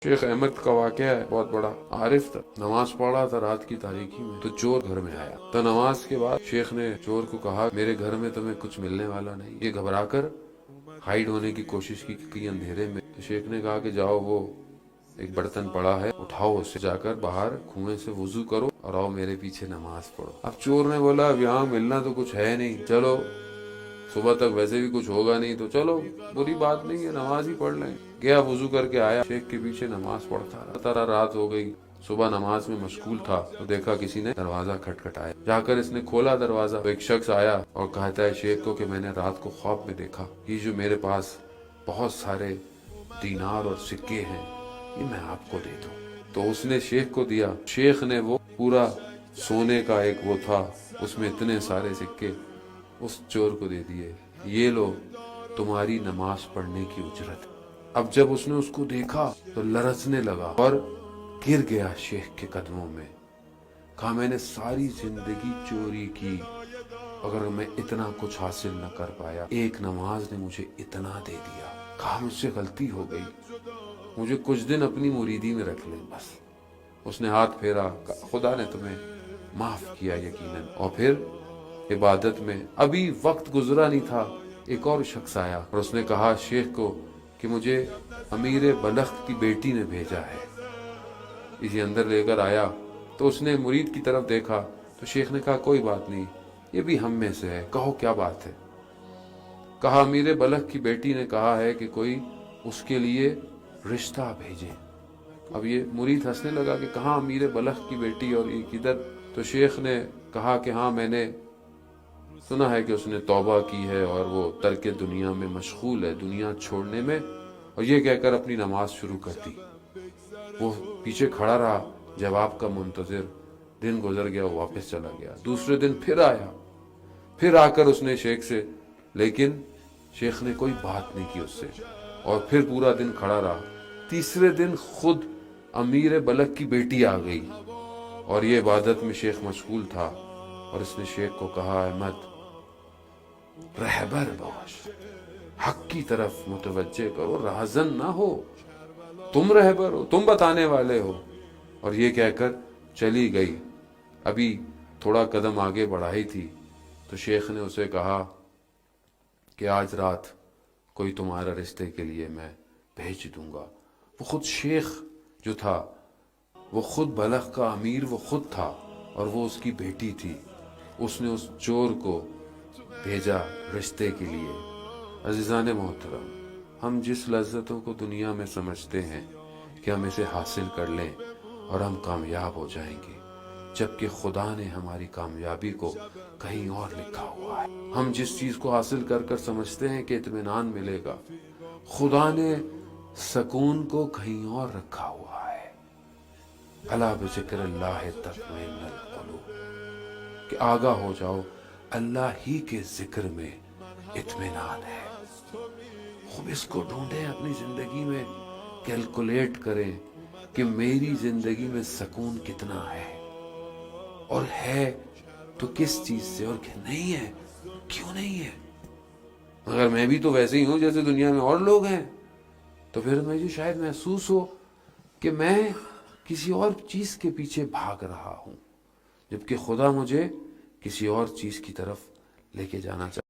शेख अहमद का वाकया है, बहुत बड़ा आरिफ था, नमाज पढ़ रहा था रात की तारीकी में, तो चोर घर में आया। तो नमाज के बाद शेख ने चोर को कहा, मेरे घर में तुम्हें कुछ मिलने वाला नहीं। ये घबरा कर हाइड होने की कोशिश की अंधेरे में। तो शेख ने कहा कि जाओ, वो एक बर्तन पड़ा है, उठाओ उसे, जाकर बाहर कुएं से वुजू करो और आओ मेरे पीछे नमाज पढ़ो। अब चोर ने बोला, अब यहाँ मिलना तो कुछ है नहीं, चलो सुबह तक वैसे भी कुछ होगा नहीं, तो चलो बुरी बात नहीं है, नमाज ही पढ़ लें। गया, वुजू करके आया, शेख के पीछे नमाज पढ़ता रहा। रात हो गई, सुबह नमाज में मशगूल था तो देखा किसी ने दरवाजा खटखटाया। जाकर इसने खोला दरवाजा तो एक शख्स आया और कहता है शेख को कि मैंने रात को ख्वाब में देखा, ये जो मेरे पास बहुत सारे दीनार और सिक्के हैं, ये मैं आपको दे दूं। तो उसने शेख को दिया। शेख ने वो पूरा सोने का एक वो था, उसमें इतने सारे सिक्के उस चोर को दे दिए, ये लो तुम्हारी नमाज पढ़ने की उजरत। अब जब उसने उसको देखा तो लरजने लगा और गिर गया शेख के कदमों में। कहा, मैंने सारी जिंदगी चोरी की, अगर मैं इतना कुछ हासिल न कर पाया, एक नमाज ने मुझे इतना दे दिया। कहा, मुझसे गलती हो गई, मुझे कुछ दिन अपनी मुरीदी में रख लें बस। उसने हाथ फेरा, खुदा ने तुम्हें माफ किया यकीनन। और फिर इबादत में अभी वक्त गुजरा नहीं था, एक और शख्स आया और उसने कहा शेख को कि मुझे अमीर बलख की बेटी ने भेजा है, इसे अंदर लेकर आया। तो उसने मुरीद की तरफ देखा तो शेख ने कहा, कोई बात नहीं, ये भी हम में से है, कहो क्या बात है। कहा, अमीर बलख की बेटी ने कहा है कि कोई उसके लिए रिश्ता भेजे। अब ये मुरीद हंसने लगा कि कहाँ अमीर बलख की बेटी और ये किधर। तो शेख ने कहा कि हाँ, मैंने सुना है कि उसने तौबा की है और वो तर्क दुनिया में मशगूल है, दुनिया छोड़ने में। और ये कहकर अपनी नमाज शुरू कर दी। वो पीछे खड़ा रहा, जवाब का मुंतजिर। दिन गुजर गया, वो वापस चला गया। दूसरे दिन फिर आया, फिर आकर उसने शेख से, लेकिन शेख ने कोई बात नहीं की उससे, और फिर पूरा दिन खड़ा रहा। तीसरे दिन खुद अमीर बलख की बेटी आ गई और ये इबादत में शेख मशगूल था। और इसने शेख को कहा, अहमद रहबर बाश, हक की तरफ मुतवज्जे करो, राहजन ना हो, तुम रहबर हो, तुम बताने वाले हो। और ये कहकर चली गई। अभी थोड़ा कदम आगे बढ़ाई थी तो शेख ने उसे कहा कि आज रात कोई तुम्हारा रिश्ते के लिए मैं भेज दूंगा। वो खुद शेख जो था, वो खुद बलख का अमीर वो खुद था और वो उसकी बेटी थी। उसने उस चोर को भेजा रिश्ते के लिए। अज़ीज़ान मोहतरम, हम जिस लज्जतों को दुनिया में समझते हैं कि हम इसे हासिल कर लें और हम कामयाब हो जाएंगे, जबकि खुदा ने हमारी कामयाबी को कहीं और लिखा हुआ है। हम जिस चीज को हासिल कर कर समझते हैं कि इत्मीनान मिलेगा, खुदा ने सकून को कहीं और रखा हुआ है। अला बिज़िक्रिल्लाह तत्मइन्नुल क़ुलूब, कि आगाह हो जाओ, अल्लाह ही के जिक्र में इत्मीनान है। खूब इसको ढूंढें अपनी जिंदगी में, कैलकुलेट करें कि मेरी जिंदगी में सकून कितना है, और है तो किस चीज से, और नहीं है क्यों नहीं है। मगर मैं भी तो वैसे ही हूं जैसे दुनिया में और लोग हैं, तो फिर मुझे शायद महसूस हो कि मैं किसी और चीज के पीछे भाग रहा हूं, जबकि खुदा मुझे किसी और चीज की तरफ लेके जाना चाहता